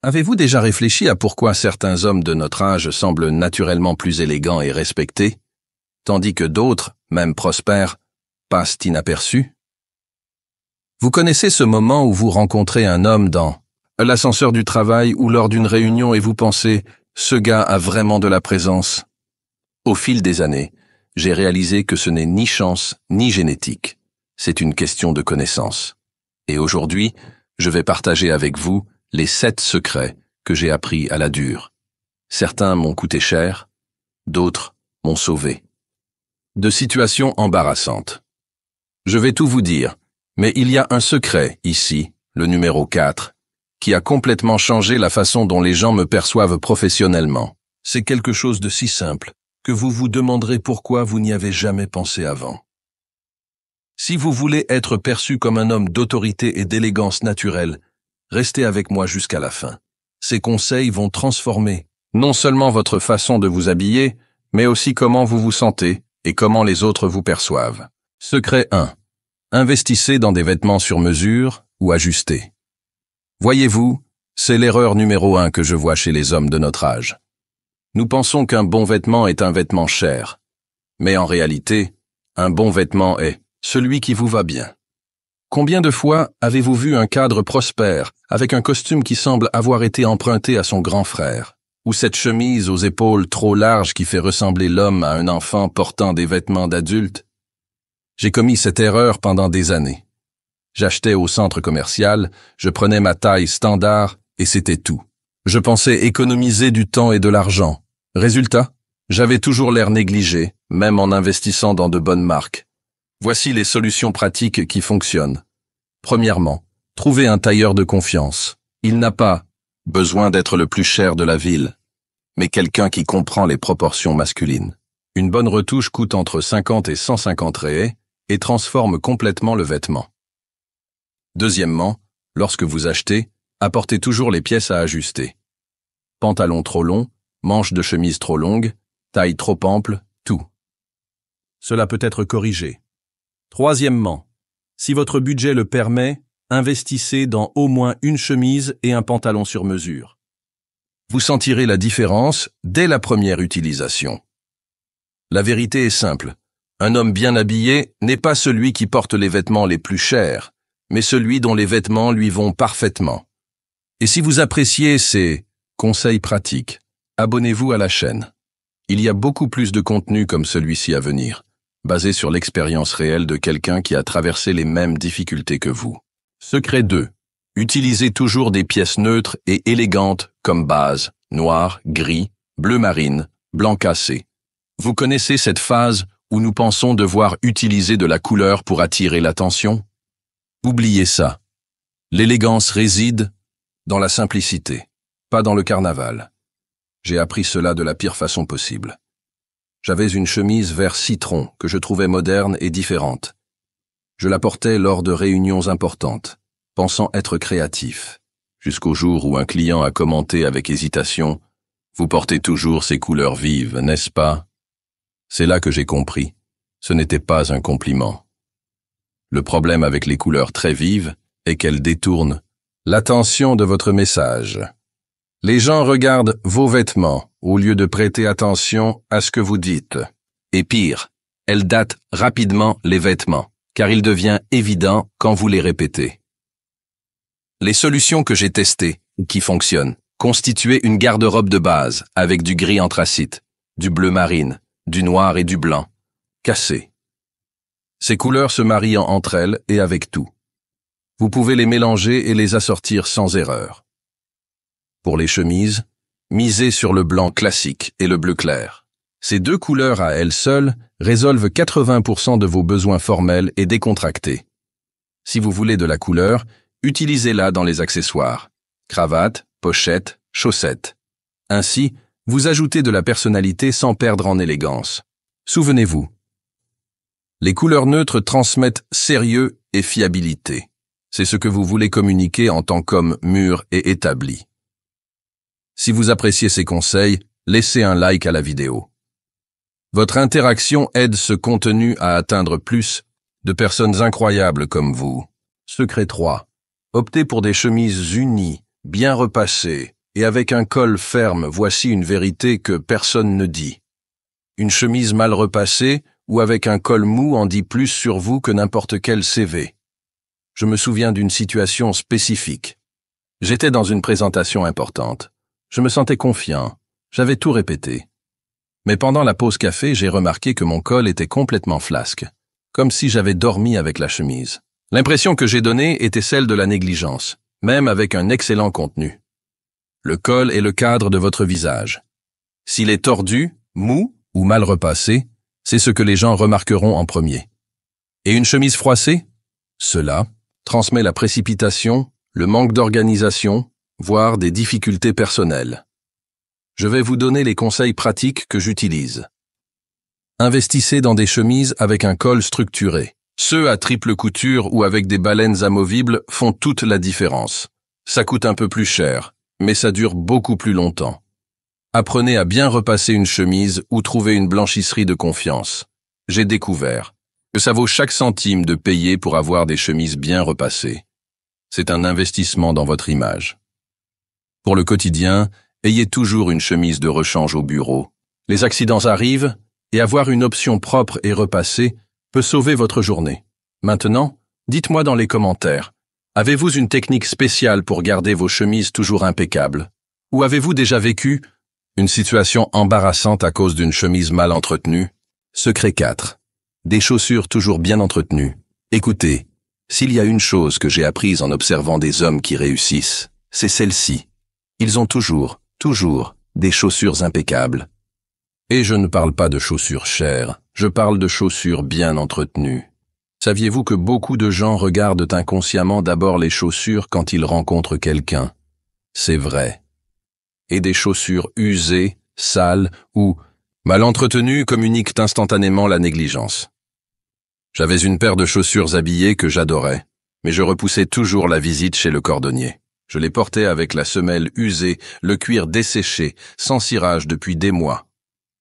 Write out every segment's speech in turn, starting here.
Avez-vous déjà réfléchi à pourquoi certains hommes de notre âge semblent naturellement plus élégants et respectés, tandis que d'autres, même prospères, passent inaperçus? Vous connaissez ce moment où vous rencontrez un homme dans l'ascenseur du travail ou lors d'une réunion et vous pensez « ce gars a vraiment de la présence ». Au fil des années, j'ai réalisé que ce n'est ni chance ni génétique, c'est une question de connaissance. Et aujourd'hui, je vais partager avec vous les 7 secrets que j'ai appris à la dure. Certains m'ont coûté cher, d'autres m'ont sauvé. De situations embarrassantes. Je vais tout vous dire, mais il y a un secret ici, le numéro 4, qui a complètement changé la façon dont les gens me perçoivent professionnellement. C'est quelque chose de si simple que vous vous demanderez pourquoi vous n'y avez jamais pensé avant. Si vous voulez être perçu comme un homme d'autorité et d'élégance naturelle, restez avec moi jusqu'à la fin. Ces conseils vont transformer non seulement votre façon de vous habiller, mais aussi comment vous vous sentez et comment les autres vous perçoivent. Secret 1. Investissez dans des vêtements sur mesure ou ajustés. Voyez-vous, c'est l'erreur numéro 1 que je vois chez les hommes de notre âge. Nous pensons qu'un bon vêtement est un vêtement cher. Mais en réalité, un bon vêtement est celui qui vous va bien. Combien de fois avez-vous vu un cadre prospère avec un costume qui semble avoir été emprunté à son grand frère, ou cette chemise aux épaules trop larges qui fait ressembler l'homme à un enfant portant des vêtements d'adulte? J'ai commis cette erreur pendant des années. J'achetais au centre commercial, je prenais ma taille standard et c'était tout. Je pensais économiser du temps et de l'argent. Résultat, j'avais toujours l'air négligé, même en investissant dans de bonnes marques. Voici les solutions pratiques qui fonctionnent. Premièrement, trouvez un tailleur de confiance. Il n'a pas besoin d'être le plus cher de la ville, mais quelqu'un qui comprend les proportions masculines. Une bonne retouche coûte entre 50 et 150 réais et transforme complètement le vêtement. Deuxièmement, lorsque vous achetez, apportez toujours les pièces à ajuster. Pantalon trop long, manches de chemise trop longues, taille trop ample, tout. Cela peut être corrigé. Troisièmement, si votre budget le permet, investissez dans au moins une chemise et un pantalon sur mesure. Vous sentirez la différence dès la première utilisation. La vérité est simple. Un homme bien habillé n'est pas celui qui porte les vêtements les plus chers, mais celui dont les vêtements lui vont parfaitement. Et si vous appréciez ces conseils pratiques, abonnez-vous à la chaîne. Il y a beaucoup plus de contenu comme celui-ci à venir, basé sur l'expérience réelle de quelqu'un qui a traversé les mêmes difficultés que vous. Secret 2. Utilisez toujours des pièces neutres et élégantes comme base, noir, gris, bleu marine, blanc cassé. Vous connaissez cette phase où nous pensons devoir utiliser de la couleur pour attirer l'attention? Oubliez ça. L'élégance réside dans la simplicité, pas dans le carnaval. J'ai appris cela de la pire façon possible. J'avais une chemise vert citron que je trouvais moderne et différente. Je la portais lors de réunions importantes, pensant être créatif, jusqu'au jour où un client a commenté avec hésitation « Vous portez toujours ces couleurs vives, n'est-ce pas ?» C'est là que j'ai compris. Ce n'était pas un compliment. Le problème avec les couleurs très vives est qu'elles détournent l'attention de votre message. Les gens regardent vos vêtements au lieu de prêter attention à ce que vous dites. Et pire, elles datent rapidement les vêtements, car il devient évident quand vous les répétez. Les solutions que j'ai testées, qui fonctionnent, constituaient une garde-robe de base avec du gris anthracite, du bleu marine, du noir et du blanc, cassé. Ces couleurs se marient entre elles et avec tout. Vous pouvez les mélanger et les assortir sans erreur. Pour les chemises, misez sur le blanc classique et le bleu clair. Ces 2 couleurs à elles seules résolvent 80% de vos besoins formels et décontractés. Si vous voulez de la couleur, utilisez-la dans les accessoires. Cravate, pochette, chaussettes. Ainsi, vous ajoutez de la personnalité sans perdre en élégance. Souvenez-vous. Les couleurs neutres transmettent sérieux et fiabilité. C'est ce que vous voulez communiquer en tant qu'homme mûr et établi. Si vous appréciez ces conseils, laissez un like à la vidéo. Votre interaction aide ce contenu à atteindre plus de personnes incroyables comme vous. Secret 3. Optez pour des chemises unies bien repassée et avec un col ferme, voici une vérité que personne ne dit. Une chemise mal repassée ou avec un col mou en dit plus sur vous que n'importe quel CV. Je me souviens d'une situation spécifique. J'étais dans une présentation importante. Je me sentais confiant. J'avais tout répété. Mais pendant la pause café, j'ai remarqué que mon col était complètement flasque, comme si j'avais dormi avec la chemise. L'impression que j'ai donnée était celle de la négligence, même avec un excellent contenu. Le col est le cadre de votre visage. S'il est tordu, mou ou mal repassé, c'est ce que les gens remarqueront en premier. Et une chemise froissée? Cela transmet la précipitation, le manque d'organisation, voire des difficultés personnelles. Je vais vous donner les conseils pratiques que j'utilise. Investissez dans des chemises avec un col structuré. Ceux à triple couture ou avec des baleines amovibles font toute la différence. Ça coûte un peu plus cher, mais ça dure beaucoup plus longtemps. Apprenez à bien repasser une chemise ou trouver une blanchisserie de confiance. J'ai découvert que ça vaut chaque centime de payer pour avoir des chemises bien repassées. C'est un investissement dans votre image. Pour le quotidien, ayez toujours une chemise de rechange au bureau. Les accidents arrivent et avoir une option propre et repassée peut sauver votre journée. Maintenant, dites-moi dans les commentaires, avez-vous une technique spéciale pour garder vos chemises toujours impeccables? Ou avez-vous déjà vécu une situation embarrassante à cause d'une chemise mal entretenue? Secret 4. Des chaussures toujours bien entretenues. Écoutez, s'il y a une chose que j'ai apprise en observant des hommes qui réussissent, c'est celle-ci. Ils ont toujours des chaussures impeccables. Et je ne parle pas de chaussures chères, je parle de chaussures bien entretenues. Saviez-vous que beaucoup de gens regardent inconsciemment d'abord les chaussures quand ils rencontrent quelqu'un? C'est vrai. Et des chaussures usées, sales ou mal entretenues communiquent instantanément la négligence. J'avais une paire de chaussures habillées que j'adorais, mais je repoussais toujours la visite chez le cordonnier. Je les portais avec la semelle usée, le cuir desséché, sans cirage depuis des mois.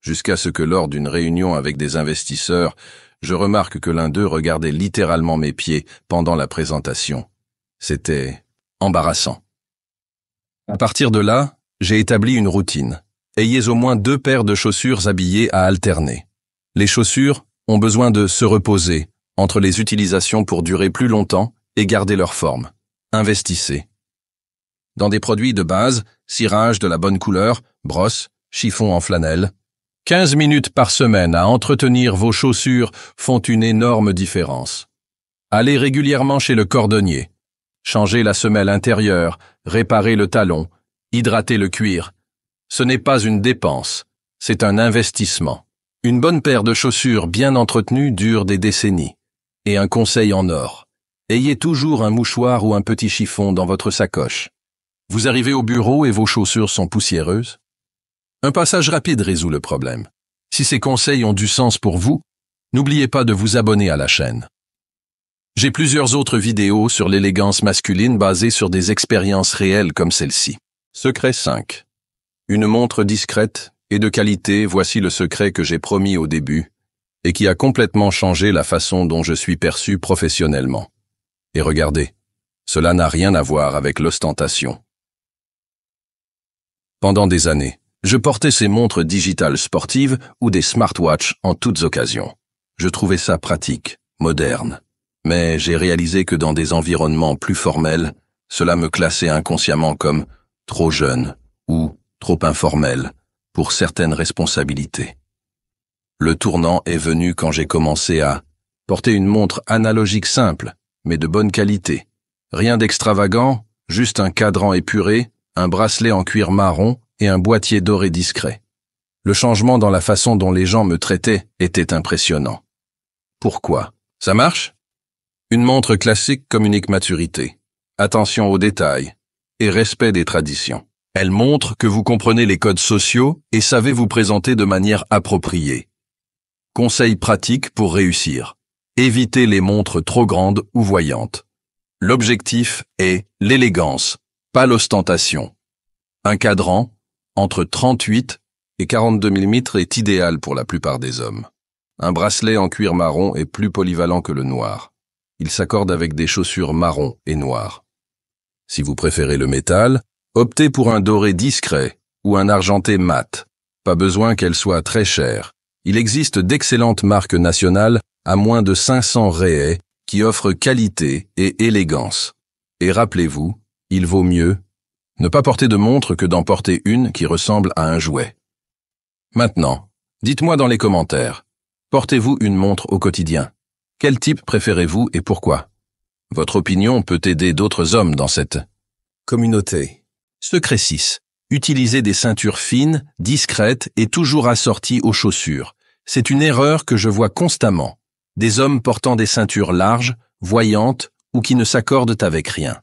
Jusqu'à ce que lors d'une réunion avec des investisseurs, je remarque que l'un d'eux regardait littéralement mes pieds pendant la présentation. C'était embarrassant. À partir de là, j'ai établi une routine. Ayez au moins 2 paires de chaussures habillées à alterner. Les chaussures ont besoin de se reposer entre les utilisations pour durer plus longtemps et garder leur forme. Investissez. Dans des produits de base, cirage de la bonne couleur, brosse, chiffon en flanelle. 15 minutes par semaine à entretenir vos chaussures font une énorme différence. Allez régulièrement chez le cordonnier. Changez la semelle intérieure, réparez le talon, hydratez le cuir. Ce n'est pas une dépense, c'est un investissement. Une bonne paire de chaussures bien entretenues dure des décennies. Et un conseil en or. Ayez toujours un mouchoir ou un petit chiffon dans votre sacoche. Vous arrivez au bureau et vos chaussures sont poussiéreuses? Un passage rapide résout le problème. Si ces conseils ont du sens pour vous, n'oubliez pas de vous abonner à la chaîne. J'ai plusieurs autres vidéos sur l'élégance masculine basées sur des expériences réelles comme celle-ci. Secret 5. Une montre discrète et de qualité, voici le secret que j'ai promis au début et qui a complètement changé la façon dont je suis perçu professionnellement. Et regardez, cela n'a rien à voir avec l'ostentation. Pendant des années, je portais ces montres digitales sportives ou des smartwatches en toutes occasions. Je trouvais ça pratique, moderne. Mais j'ai réalisé que dans des environnements plus formels, cela me classait inconsciemment comme trop jeune ou trop informel pour certaines responsabilités. Le tournant est venu quand j'ai commencé à porter une montre analogique simple, mais de bonne qualité. Rien d'extravagant, juste un cadran épuré, un bracelet en cuir marron et un boîtier doré discret. Le changement dans la façon dont les gens me traitaient était impressionnant. Pourquoi? Ça marche? Une montre classique communique maturité, attention aux détails et respect des traditions. Elle montre que vous comprenez les codes sociaux et savez vous présenter de manière appropriée. Conseil pratique pour réussir. Évitez les montres trop grandes ou voyantes. L'objectif est l'élégance, pas l'ostentation. Un cadran, entre 38 et 42 mm est idéal pour la plupart des hommes. Un bracelet en cuir marron est plus polyvalent que le noir. Il s'accorde avec des chaussures marron et noires. Si vous préférez le métal, optez pour un doré discret ou un argenté mat. Pas besoin qu'elle soit très chère. Il existe d'excellentes marques nationales à moins de 500 réais qui offrent qualité et élégance. Et rappelez-vous, il vaut mieux ne pas porter de montre que d'en porter une qui ressemble à un jouet. Maintenant, dites-moi dans les commentaires, portez-vous une montre au quotidien? Quel type préférez-vous et pourquoi? Votre opinion peut aider d'autres hommes dans cette communauté. Secret 6. Utilisez des ceintures fines, discrètes et toujours assorties aux chaussures. C'est une erreur que je vois constamment. Des hommes portant des ceintures larges, voyantes ou qui ne s'accordent avec rien.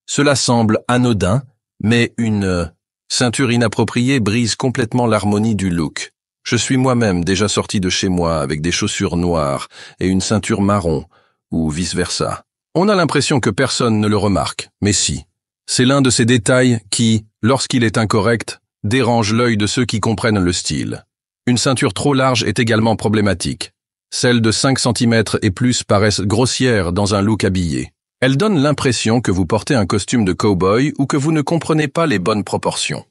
Cela semble anodin, mais une ceinture inappropriée brise complètement l'harmonie du look. Je suis moi-même déjà sorti de chez moi avec des chaussures noires et une ceinture marron, ou vice-versa. On a l'impression que personne ne le remarque, mais si. C'est l'un de ces détails qui, lorsqu'il est incorrect, dérange l'œil de ceux qui comprennent le style. Une ceinture trop large est également problématique. Celles de 5 cm et plus paraissent grossières dans un look habillé. Elles donnent l'impression que vous portez un costume de cow-boy ou que vous ne comprenez pas les bonnes proportions.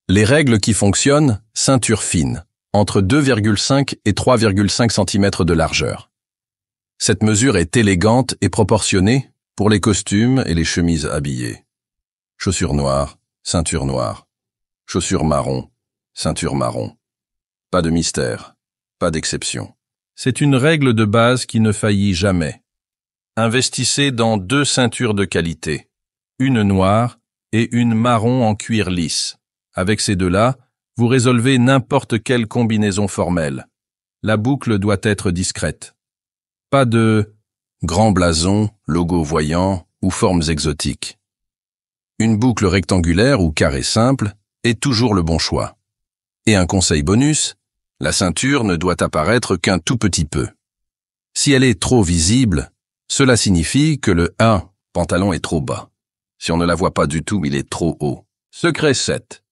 Les règles qui fonctionnent, ceinture fine, entre 2,5 et 3,5 cm de largeur. Cette mesure est élégante et proportionnée pour les costumes et les chemises habillées. Chaussures noires, ceinture noire. Chaussures marron, ceinture marron. Pas de mystère, pas d'exception. C'est une règle de base qui ne faillit jamais. Investissez dans 2 ceintures de qualité, une noire et une marron en cuir lisse. Avec ces deux-là, vous résolvez n'importe quelle combinaison formelle. La boucle doit être discrète. Pas de grands blasons, logos voyants ou formes exotiques. Une boucle rectangulaire ou carré simple est toujours le bon choix. Et un conseil bonus, la ceinture ne doit apparaître qu'un tout petit peu. Si elle est trop visible, cela signifie que le pantalon est trop bas. Si on ne la voit pas du tout, il est trop haut. Secret 7.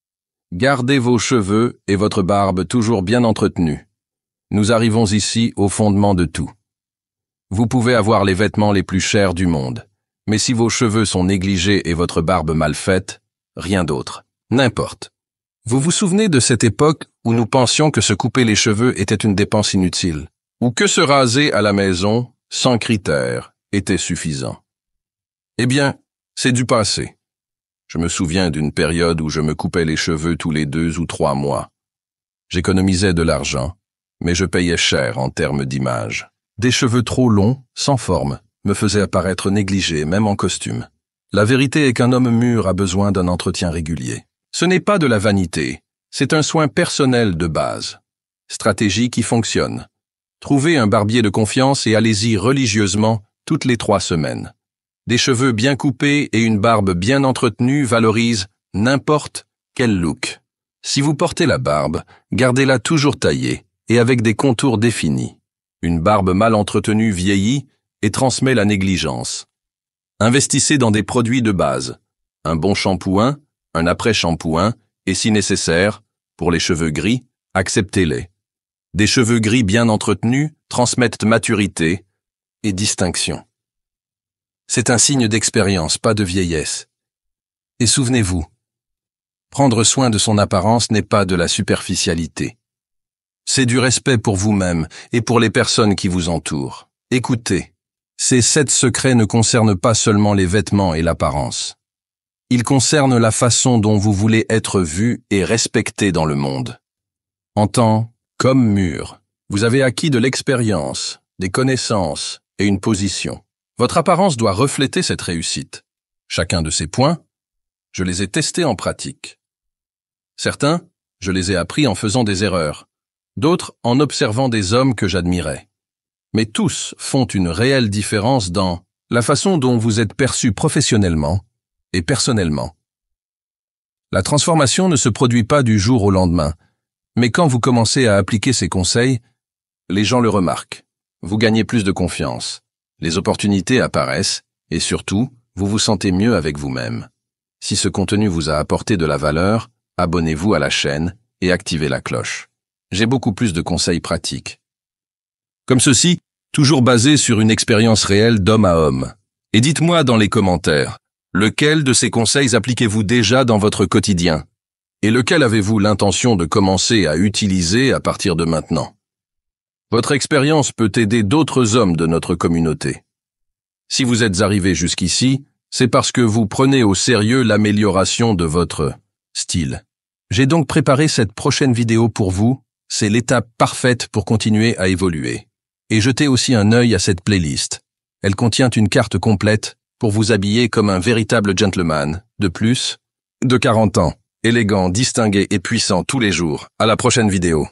Gardez vos cheveux et votre barbe toujours bien entretenus. Nous arrivons ici au fondement de tout. Vous pouvez avoir les vêtements les plus chers du monde, mais si vos cheveux sont négligés et votre barbe mal faite, rien d'autre. N'importe. Vous vous souvenez de cette époque où nous pensions que se couper les cheveux était une dépense inutile, ou que se raser à la maison, sans critères, était suffisant? Eh bien, c'est du passé. Je me souviens d'une période où je me coupais les cheveux tous les 2 ou 3 mois. J'économisais de l'argent, mais je payais cher en termes d'image. Des cheveux trop longs, sans forme, me faisaient apparaître négligé, même en costume. La vérité est qu'un homme mûr a besoin d'un entretien régulier. Ce n'est pas de la vanité, c'est un soin personnel de base. Stratégie qui fonctionne. Trouvez un barbier de confiance et allez-y religieusement toutes les 3 semaines. Des cheveux bien coupés et une barbe bien entretenue valorisent n'importe quel look. Si vous portez la barbe, gardez-la toujours taillée et avec des contours définis. Une barbe mal entretenue vieillit et transmet la négligence. Investissez dans des produits de base. Un bon shampoing, un après-shampoing, et si nécessaire, pour les cheveux gris, acceptez-les. Des cheveux gris bien entretenus transmettent maturité et distinction. C'est un signe d'expérience, pas de vieillesse. Et souvenez-vous, prendre soin de son apparence n'est pas de la superficialité. C'est du respect pour vous-même et pour les personnes qui vous entourent. Écoutez, ces 7 secrets ne concernent pas seulement les vêtements et l'apparence. Ils concernent la façon dont vous voulez être vu et respecté dans le monde. En tant qu'homme mûr, vous avez acquis de l'expérience, des connaissances et une position. Votre apparence doit refléter cette réussite. Chacun de ces points, je les ai testés en pratique. Certains, je les ai appris en faisant des erreurs. D'autres, en observant des hommes que j'admirais. Mais tous font une réelle différence dans la façon dont vous êtes perçu professionnellement et personnellement. La transformation ne se produit pas du jour au lendemain, mais quand vous commencez à appliquer ces conseils, les gens le remarquent. Vous gagnez plus de confiance, les opportunités apparaissent, et surtout, vous vous sentez mieux avec vous-même. Si ce contenu vous a apporté de la valeur, abonnez-vous à la chaîne et activez la cloche. J'ai beaucoup plus de conseils pratiques. Comme ceci, toujours basés sur une expérience réelle d'homme à homme. Et dites-moi dans les commentaires, lequel de ces conseils appliquez-vous déjà dans votre quotidien? Et lequel avez-vous l'intention de commencer à utiliser à partir de maintenant? Votre expérience peut aider d'autres hommes de notre communauté. Si vous êtes arrivé jusqu'ici, c'est parce que vous prenez au sérieux l'amélioration de votre style. J'ai donc préparé cette prochaine vidéo pour vous, c'est l'étape parfaite pour continuer à évoluer. Et jetez aussi un œil à cette playlist. Elle contient une carte complète pour vous habiller comme un véritable gentleman, de plus, de 40 ans, élégant, distingué et puissant tous les jours. À la prochaine vidéo.